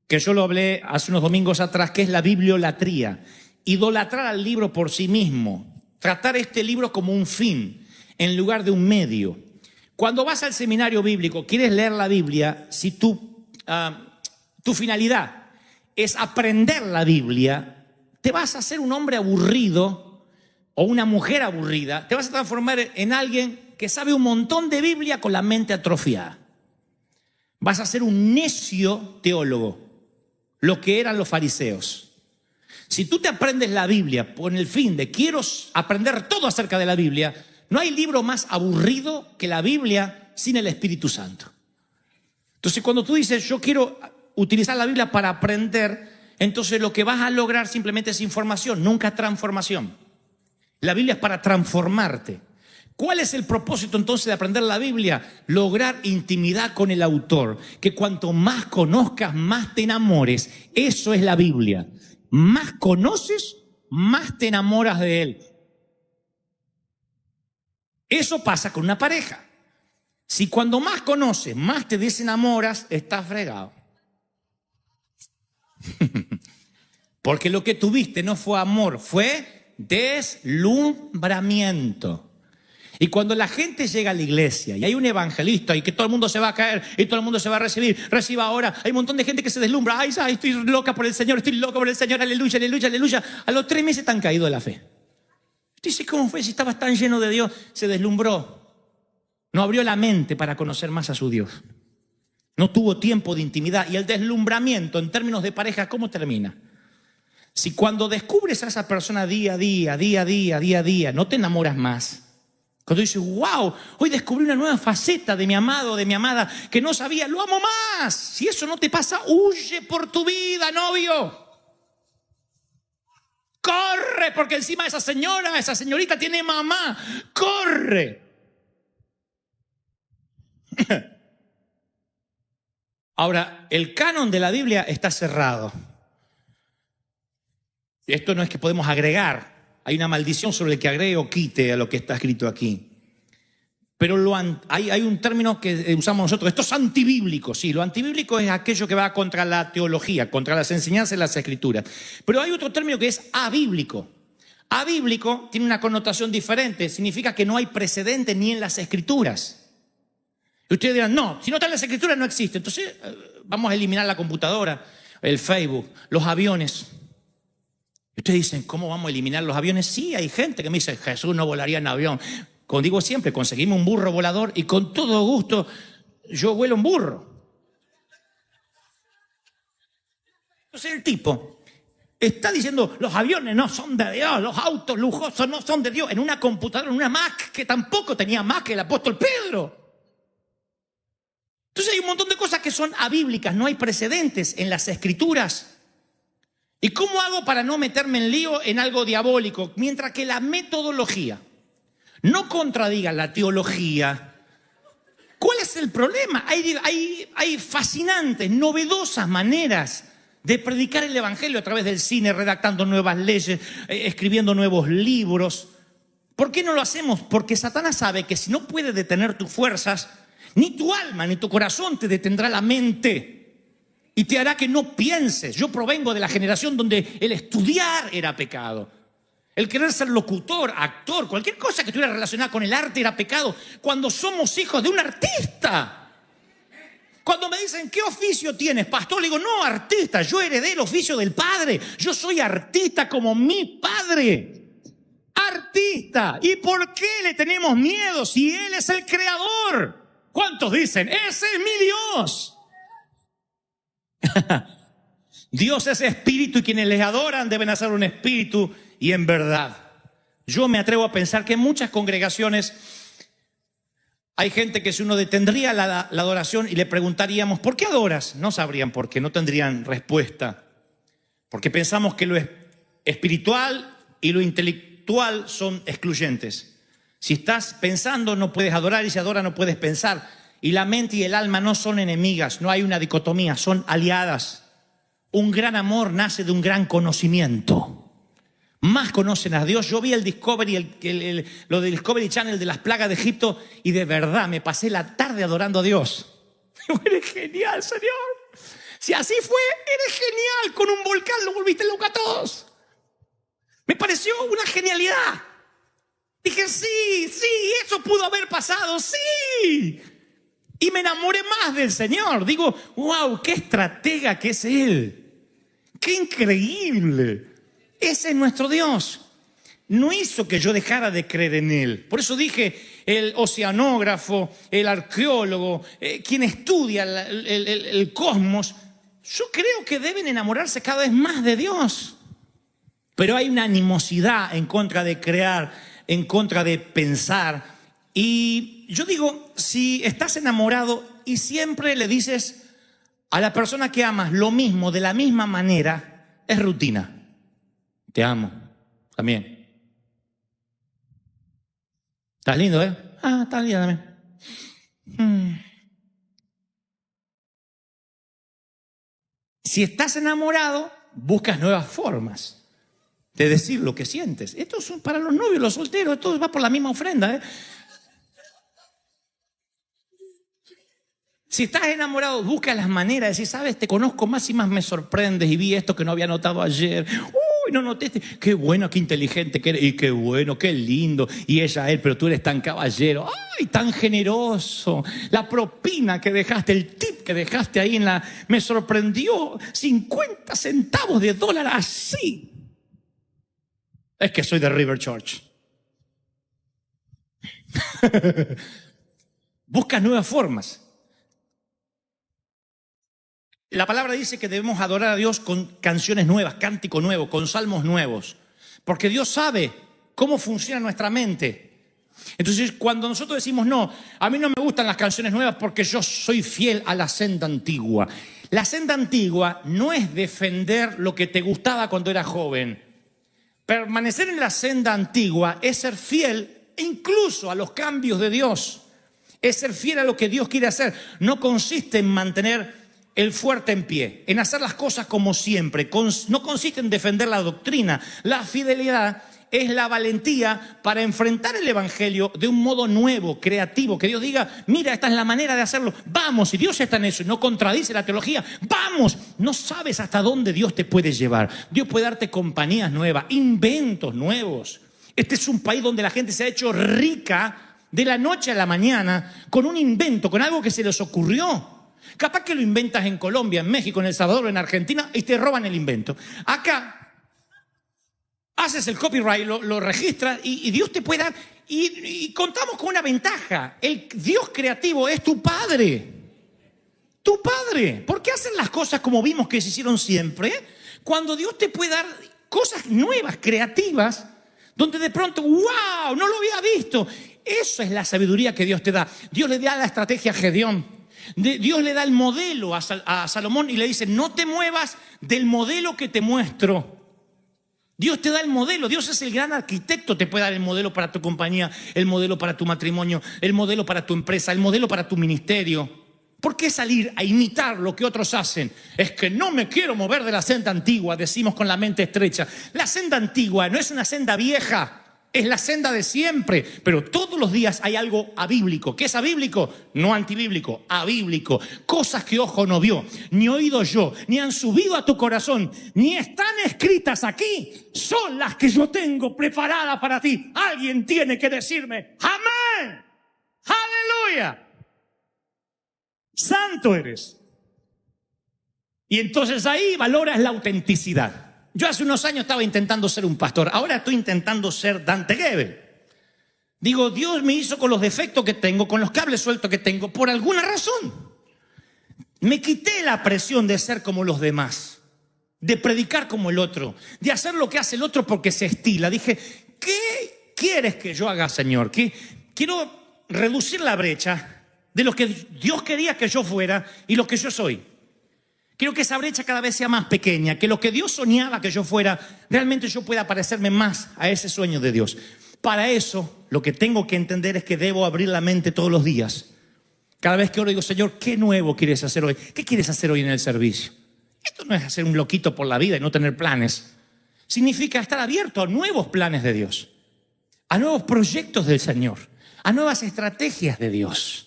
que yo lo hablé hace unos domingos atrás, que es la bibliolatría. Idolatrar al libro por sí mismo. Tratar este libro como un fin en lugar de un medio. Cuando vas al seminario bíblico, quieres leer la Biblia, si tu finalidad es aprender la Biblia, te vas a hacer un hombre aburrido o una mujer aburrida, te vas a transformar en alguien que sabe un montón de Biblia con la mente atrofiada. Vas a ser un necio teólogo, lo que eran los fariseos. Si tú te aprendes la Biblia con el fin de quiero aprender todo acerca de la Biblia, no hay libro más aburrido que la Biblia sin el Espíritu Santo. Entonces, cuando tú dices yo quiero utilizar la Biblia para aprender, entonces lo que vas a lograr simplemente es información, nunca transformación. La Biblia es para transformarte. ¿Cuál es el propósito entonces de aprender la Biblia? Lograr intimidad con el autor, que cuanto más conozcas, más te enamores. Eso es la Biblia. Más conoces, más te enamoras de él. Eso pasa con una pareja. Si cuando más conoces, más te desenamoras, estás fregado. Porque lo que tuviste no fue amor, fue deslumbramiento. Y cuando la gente llega a la iglesia y hay un evangelista y que todo el mundo se va a caer y todo el mundo se va a recibir, reciba ahora, hay un montón de gente que se deslumbra, ay, estoy loca por el Señor, estoy loca por el Señor, aleluya, aleluya, aleluya. A los 3 meses están caídos de la fe. Dice, ¿cómo fue? Si estabas tan lleno de Dios, se deslumbró. No abrió la mente para conocer más a su Dios. No tuvo tiempo de intimidad. Y el deslumbramiento en términos de pareja, ¿cómo termina? Si cuando descubres a esa persona día a día, no te enamoras más. Cuando dices, wow, hoy descubrí una nueva faceta de mi amado o de mi amada que no sabía, lo amo más. Si eso no te pasa, huye por tu vida, novio. Corre, porque encima esa señorita tiene mamá. Corre. Ahora, el canon de la Biblia está cerrado. Esto no es que podemos agregar. Hay una maldición sobre el que agregue o quite a lo que está escrito aquí. Pero hay un término que usamos nosotros. Esto es antibíblico. Sí, lo antibíblico es aquello que va contra la teología, contra las enseñanzas de las Escrituras. Pero hay otro término que es abíblico. Abíblico tiene una connotación diferente. Significa que no hay precedente ni en las Escrituras. Y ustedes dirán, no, si no está en las Escrituras no existe. Entonces vamos a eliminar la computadora, el Facebook, los aviones. Y ustedes dicen, ¿cómo vamos a eliminar los aviones? Sí, hay gente que me dice, Jesús no volaría en avión. Como digo siempre, conseguimos un burro volador y con todo gusto yo vuelo un burro. Entonces el tipo está diciendo, los aviones no son de Dios, los autos lujosos no son de Dios. En una computadora, en una Mac, que tampoco tenía Mac que el apóstol Pedro. Entonces hay un montón de cosas que son abíblicas, no hay precedentes en las Escrituras. ¿Y cómo hago para no meterme en lío en algo diabólico? Mientras que la metodología no contradiga la teología, ¿cuál es el problema? Hay fascinantes, novedosas maneras de predicar el evangelio a través del cine, redactando nuevas leyes, escribiendo nuevos libros. ¿Por qué no lo hacemos? Porque Satanás sabe que si no puede detener tus fuerzas, ni tu alma ni tu corazón te detendrá la mente. Y te hará que no pienses. Yo provengo de la generación donde el estudiar era pecado. El querer ser locutor, actor, cualquier cosa que estuviera relacionada con el arte era pecado. Cuando somos hijos de un artista. Cuando me dicen, ¿qué oficio tienes, pastor? Le digo, no, artista. Yo heredé el oficio del padre. Yo soy artista como mi padre. Artista. ¿Y por qué le tenemos miedo si él es el creador? ¿Cuántos dicen, ese es mi Dios? Dios es espíritu y quienes les adoran deben hacer un espíritu y en verdad. Yo me atrevo a pensar que muchas congregaciones Hay gente que si uno detendría la adoración y le preguntaríamos, ¿por qué adoras? No sabrían por qué, no tendrían respuesta. Porque pensamos que lo espiritual y lo intelectual son excluyentes. Si estás pensando no puedes adorar y si adoras no puedes pensar. Y la mente y el alma no son enemigas, no hay una dicotomía, son aliadas. Un gran amor nace de un gran conocimiento. Más conocen a Dios. Yo vi el Discovery, lo del Discovery Channel de las plagas de Egipto y de verdad me pasé la tarde adorando a Dios. Eres genial, Señor. Si así fue, eres genial. Con un volcán lo volviste loco a todos. Me pareció una genialidad. Dije, sí, eso pudo haber pasado, sí. Y me enamoré más del Señor. Digo, wow, qué estratega que es Él. Qué increíble. Ese es nuestro Dios. No hizo que yo dejara de creer en Él. Por eso dije, el oceanógrafo, el arqueólogo, quien estudia el cosmos, yo creo que deben enamorarse cada vez más de Dios. Pero hay una animosidad en contra de crear, en contra de pensar. Y yo digo, si estás enamorado y siempre le dices a la persona que amas lo mismo, de la misma manera, es rutina. Te amo, también. ¿Estás lindo, eh? Ah, estás lindo también. Si estás enamorado, buscas nuevas formas de decir lo que sientes. Esto es para los novios, los solteros, esto va por la misma ofrenda, ¿eh? Si estás enamorado, busca las maneras de decir, sabes, te conozco más y más me sorprendes y vi esto que no había notado ayer. Uy, no noté, qué bueno, qué inteligente que eres, y qué bueno, qué lindo. Y ella, él, pero tú eres tan caballero, ay, tan generoso. La propina que dejaste, el tip que dejaste ahí me sorprendió. 50 centavos de dólar así. Es que soy de River Church. Busca nuevas formas. La palabra dice que debemos adorar a Dios con canciones nuevas, cántico nuevo, con salmos nuevos. Porque Dios sabe cómo funciona nuestra mente. Entonces, cuando nosotros decimos, no, a mí no me gustan las canciones nuevas porque yo soy fiel a la senda antigua. La senda antigua no es defender lo que te gustaba cuando eras joven. Permanecer en la senda antigua es ser fiel incluso a los cambios de Dios. Es ser fiel a lo que Dios quiere hacer. No consiste en mantener el fuerte en pie, en hacer las cosas como siempre. No consiste en defender la doctrina. La fidelidad es la valentía para enfrentar el evangelio de un modo nuevo, creativo. Que Dios diga, mira, esta es la manera de hacerlo. Vamos, si Dios está en eso y no contradice la teología, vamos. No sabes hasta dónde Dios te puede llevar. Dios puede darte compañías nuevas, inventos nuevos. Este es un país donde la gente se ha hecho rica de la noche a la mañana con un invento, con algo que se les ocurrió. Capaz que lo inventas en Colombia, en México, en El Salvador, en Argentina y te roban el invento. Acá haces el copyright, lo registras y Dios te puede dar. Y contamos con una ventaja. El Dios creativo es tu Padre. Tu Padre. ¿Por qué hacen las cosas como vimos que se hicieron siempre? Cuando Dios te puede dar cosas nuevas, creativas, donde de pronto, ¡wow! No lo había visto. Eso es la sabiduría que Dios te da. Dios le da la estrategia a Gedeón. Dios le da el modelo a Salomón y le dice, no te muevas del modelo que te muestro. Dios te da el modelo. Dios es el gran arquitecto. Te puede dar el modelo para tu compañía, el modelo para tu matrimonio, el modelo para tu empresa, el modelo para tu ministerio. ¿Por qué salir a imitar lo que otros hacen? Es que no me quiero mover de la senda antigua, decimos con la mente estrecha. La senda antigua no es una senda vieja. Es la senda de siempre, pero todos los días hay algo abíblico. ¿Qué es abíblico? No antibíblico, abíblico. Cosas que ojo no vio, ni oído yo, ni han subido a tu corazón, ni están escritas aquí. Son las que yo tengo preparadas para ti. Alguien tiene que decirme, amén, aleluya, santo eres. Y entonces ahí valoras la autenticidad. Yo hace unos años estaba intentando ser un pastor, ahora estoy intentando ser Dante Gebel. Digo, Dios me hizo con los defectos que tengo, con los cables sueltos que tengo, por alguna razón. Me quité la presión de ser como los demás, de predicar como el otro, de hacer lo que hace el otro porque se estila. Dije, ¿qué quieres que yo haga, Señor? Quiero reducir la brecha de lo que Dios quería que yo fuera y lo que yo soy. Quiero que esa brecha cada vez sea más pequeña, que lo que Dios soñaba que yo fuera, realmente yo pueda parecerme más a ese sueño de Dios. Para eso, lo que tengo que entender es que debo abrir la mente todos los días. Cada vez que oro digo, Señor, ¿qué nuevo quieres hacer hoy? ¿Qué quieres hacer hoy en el servicio? Esto no es hacer un loquito por la vida y no tener planes. Significa estar abierto a nuevos planes de Dios, a nuevos proyectos del Señor, a nuevas estrategias de Dios.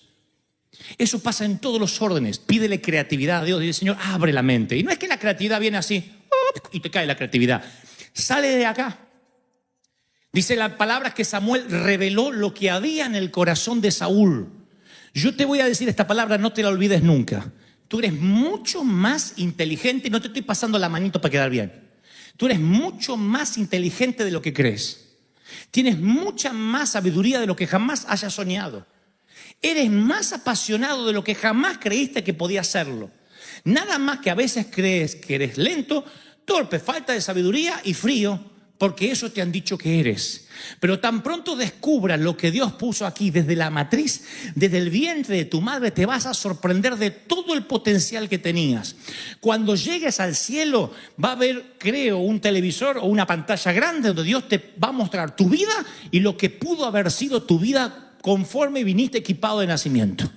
Eso pasa en todos los órdenes. Pídele creatividad a Dios. Dile, Señor, abre la mente. Y no es que la creatividad viene así y te cae la creatividad. Sale de acá. Dice la palabra que Samuel reveló lo que había en el corazón de Saúl. Yo te voy a decir esta palabra, no te la olvides nunca. Tú eres mucho más inteligente, y no te estoy pasando la manito para quedar bien. Tú eres mucho más inteligente de lo que crees. Tienes mucha más sabiduría de lo que jamás hayas soñado. Eres más apasionado de lo que jamás creíste que podías serlo. Nada más que a veces crees que eres lento, torpe, falta de sabiduría y frío, porque eso te han dicho que eres. Pero tan pronto descubras lo que Dios puso aquí desde la matriz, desde el vientre de tu madre, te vas a sorprender de todo el potencial que tenías. Cuando llegues al cielo va a haber, creo, un televisor o una pantalla grande donde Dios te va a mostrar tu vida y lo que pudo haber sido tu vida conforme viniste equipado de nacimiento.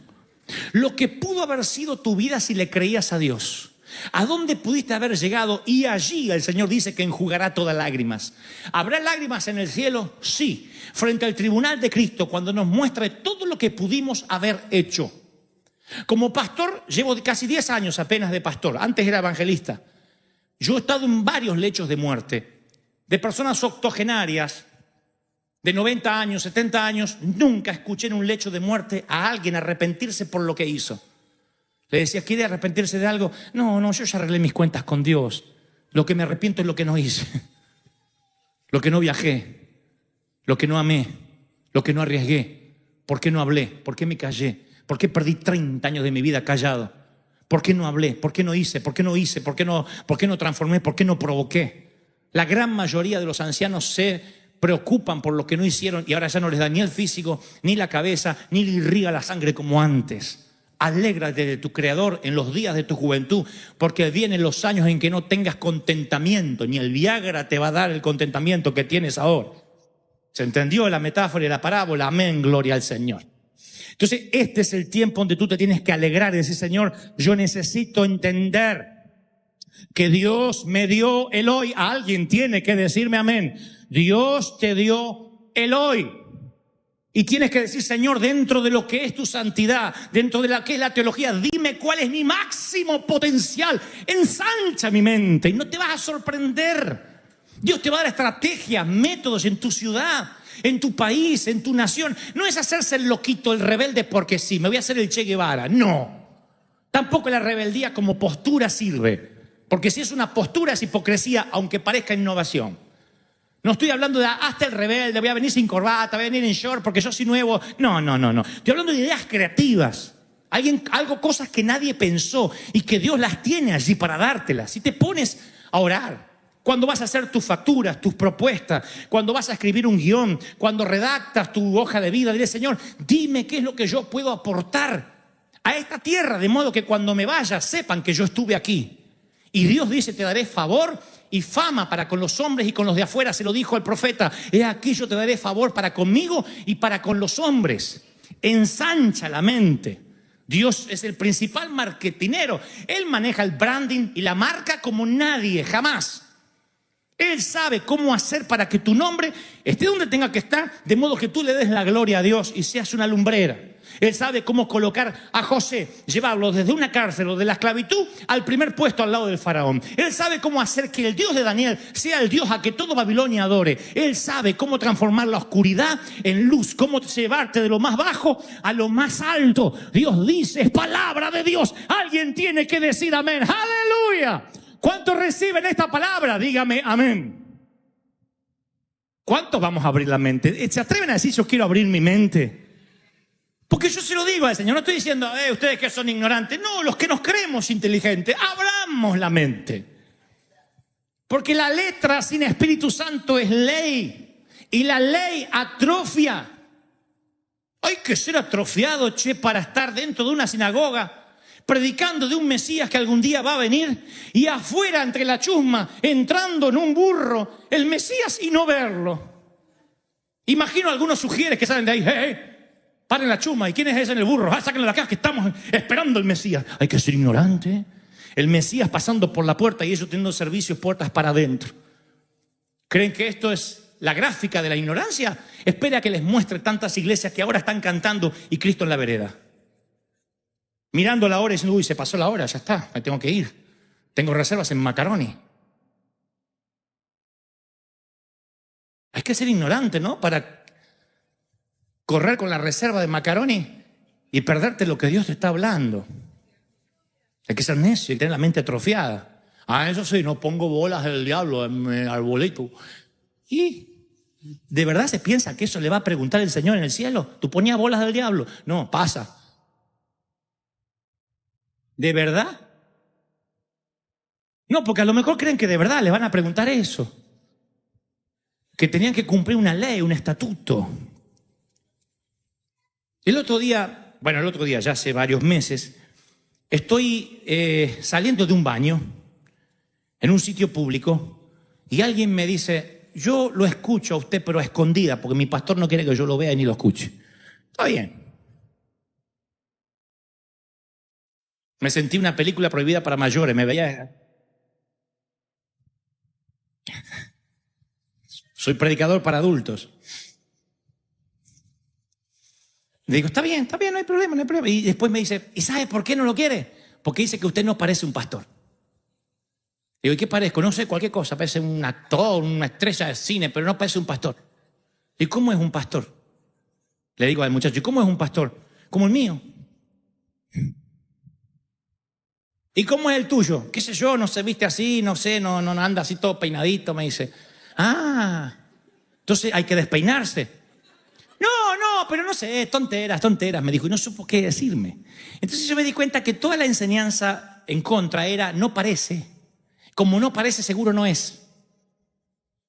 Lo que pudo haber sido tu vida si le creías a Dios. ¿A dónde pudiste haber llegado? Y allí el Señor dice que enjugará todas lágrimas. ¿Habrá lágrimas en el cielo? Sí. Frente al tribunal de Cristo, cuando nos muestre todo lo que pudimos haber hecho. Como pastor, llevo casi 10 años apenas de pastor. Antes era evangelista. Yo he estado en varios lechos de muerte. De personas octogenarias, de 90 años, 70 años. Nunca escuché en un lecho de muerte a alguien arrepentirse por lo que hizo. Le decía, ¿quiere arrepentirse de algo? No, yo ya arreglé mis cuentas con Dios. Lo que me arrepiento es lo que no hice. Lo que no viajé. Lo que no amé. Lo que no arriesgué. ¿Por qué no hablé? ¿Por qué me callé? ¿Por qué perdí 30 años de mi vida callado? ¿Por qué no hablé? ¿Por qué no hice? ¿Por qué no hice? ¿Por qué no transformé? ¿Por qué no provoqué? La gran mayoría de los ancianos se preocupan por lo que no hicieron y ahora ya no les da ni el físico, ni la cabeza, ni le irriga la sangre como antes. Alégrate de tu Creador en los días de tu juventud, porque vienen los años en que no tengas contentamiento, ni el Viagra te va a dar el contentamiento que tienes ahora. ¿Se entendió la metáfora y la parábola? Amén, gloria al Señor. Entonces, este es el tiempo donde tú te tienes que alegrar y decir, Señor, yo necesito entender que Dios me dio el hoy. Alguien tiene que decirme amén. Dios te dio el hoy. Y tienes que decir, Señor, dentro de lo que es tu santidad, dentro de lo que es la teología, dime cuál es mi máximo potencial. Ensancha mi mente y no te vas a sorprender. Dios te va a dar estrategias, métodos en tu ciudad, en tu país, en tu nación. No es hacerse el loquito, el rebelde porque sí, me voy a hacer el Che Guevara. No. Tampoco la rebeldía como postura sirve. Porque si es una postura es hipocresía, aunque parezca innovación. No estoy hablando de hasta el rebelde, voy a venir sin corbata, voy a venir en short porque yo soy nuevo. No. Estoy hablando de ideas creativas. Cosas que nadie pensó y que Dios las tiene allí para dártelas. Si te pones a orar, cuando vas a hacer tus facturas, tus propuestas, cuando vas a escribir un guión, cuando redactas tu hoja de vida, dile, Señor, dime qué es lo que yo puedo aportar a esta tierra, de modo que cuando me vaya sepan que yo estuve aquí. Y Dios dice, te daré favor y fama para con los hombres y con los de afuera. Se lo dijo el profeta, he aquí yo te daré favor para conmigo y para con los hombres. Ensancha la mente. Dios es el principal marketinero. Él maneja el branding y la marca como nadie, jamás. Él sabe cómo hacer para que tu nombre esté donde tenga que estar, de modo que tú le des la gloria a Dios y seas una lumbrera. Él sabe cómo colocar a José, llevarlo desde una cárcel o de la esclavitud al primer puesto al lado del faraón. Él sabe cómo hacer que el Dios de Daniel sea el Dios a que todo Babilonia adore. Él sabe cómo transformar la oscuridad en luz, cómo llevarte de lo más bajo a lo más alto. Dios dice, es palabra de Dios. Alguien tiene que decir amén. ¡Aleluya! ¿Cuántos reciben esta palabra? Dígame amén. ¿Cuántos vamos a abrir la mente? ¿Se atreven a decir yo quiero abrir mi mente? Porque yo se lo digo al Señor, no estoy diciendo, ustedes que son ignorantes. No, los que nos creemos inteligentes, abramos la mente. Porque la letra sin Espíritu Santo es ley. Y la ley atrofia. Hay que ser atrofiado, che, para estar dentro de una sinagoga predicando de un Mesías que algún día va a venir y afuera entre la chusma, entrando en un burro, el Mesías y no verlo. Imagino a algunos sugieres que salen de ahí, paren la chusma, ¿y quién es ese en el burro? Sáquenlo de acá que estamos esperando el Mesías. Hay que ser ignorante. El Mesías pasando por la puerta y ellos teniendo servicios puertas para adentro. ¿Creen que esto es la gráfica de la ignorancia? Espera que les muestre tantas iglesias que ahora están cantando y Cristo en la vereda. Mirando la hora y diciendo, uy, se pasó la hora, ya está, me tengo que ir. Tengo reservas en Macaroni. Hay que ser ignorante, ¿no? Para correr con la reserva de Macaroni y perderte lo que Dios te está hablando. Hay que ser necio y tener la mente atrofiada. Eso sí, no pongo bolas del diablo en mi arbolito. ¿Y de verdad se piensa que eso le va a preguntar el Señor en el cielo? ¿Tú ponías bolas del diablo? No, pasa. ¿De verdad? No, porque a lo mejor creen que de verdad le van a preguntar eso. Que tenían que cumplir una ley, un estatuto. El otro día, ya hace varios meses, estoy saliendo de un baño en un sitio público y alguien me dice, yo lo escucho a usted pero a escondida porque mi pastor no quiere que yo lo vea ni lo escuche. Está bien. Me sentí una película prohibida para mayores, me veía... Soy predicador para adultos. Le digo, está bien, no hay problema, no hay problema. Y después me dice, ¿y sabe por qué no lo quiere? Porque dice que usted no parece un pastor. Digo, ¿y qué parezco? No sé, cualquier cosa, parece un actor, una estrella de cine, pero no parece un pastor. ¿Y cómo es un pastor? Le digo al muchacho, ¿y cómo es un pastor? Como el mío. ¿Y cómo es el tuyo? ¿Qué sé yo? No se viste así, no sé, no anda así todo peinadito, me dice. Entonces hay que despeinarse. No, pero no sé, tonteras, me dijo, y no supo qué decirme. Entonces yo me di cuenta que toda la enseñanza en contra era, no parece. Como no parece, seguro no es.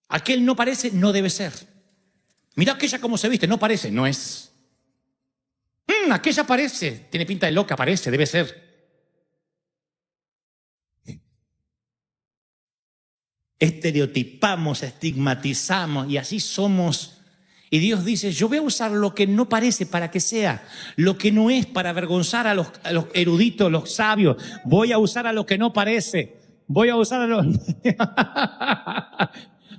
Aquel no parece, no debe ser. Mira aquella cómo se viste, no parece, no es. Aquella parece, tiene pinta de loca, parece, debe ser. Estereotipamos, estigmatizamos y así somos. Y Dios dice, yo voy a usar lo que no parece para que sea, lo que no es para avergonzar a los eruditos, los sabios. Voy a usar a lo que no parece. Voy a usar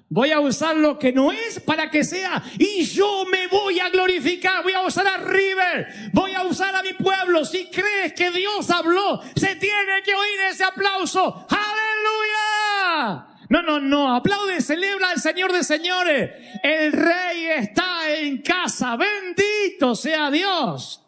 voy a usar lo que no es para que sea y yo me voy a glorificar. Voy a usar a River, voy a usar a mi pueblo. Si crees que Dios habló, se tiene que oír ese aplauso. ¡Aleluya! No, aplaude, celebra al Señor de señores. El Rey está en casa, bendito sea Dios.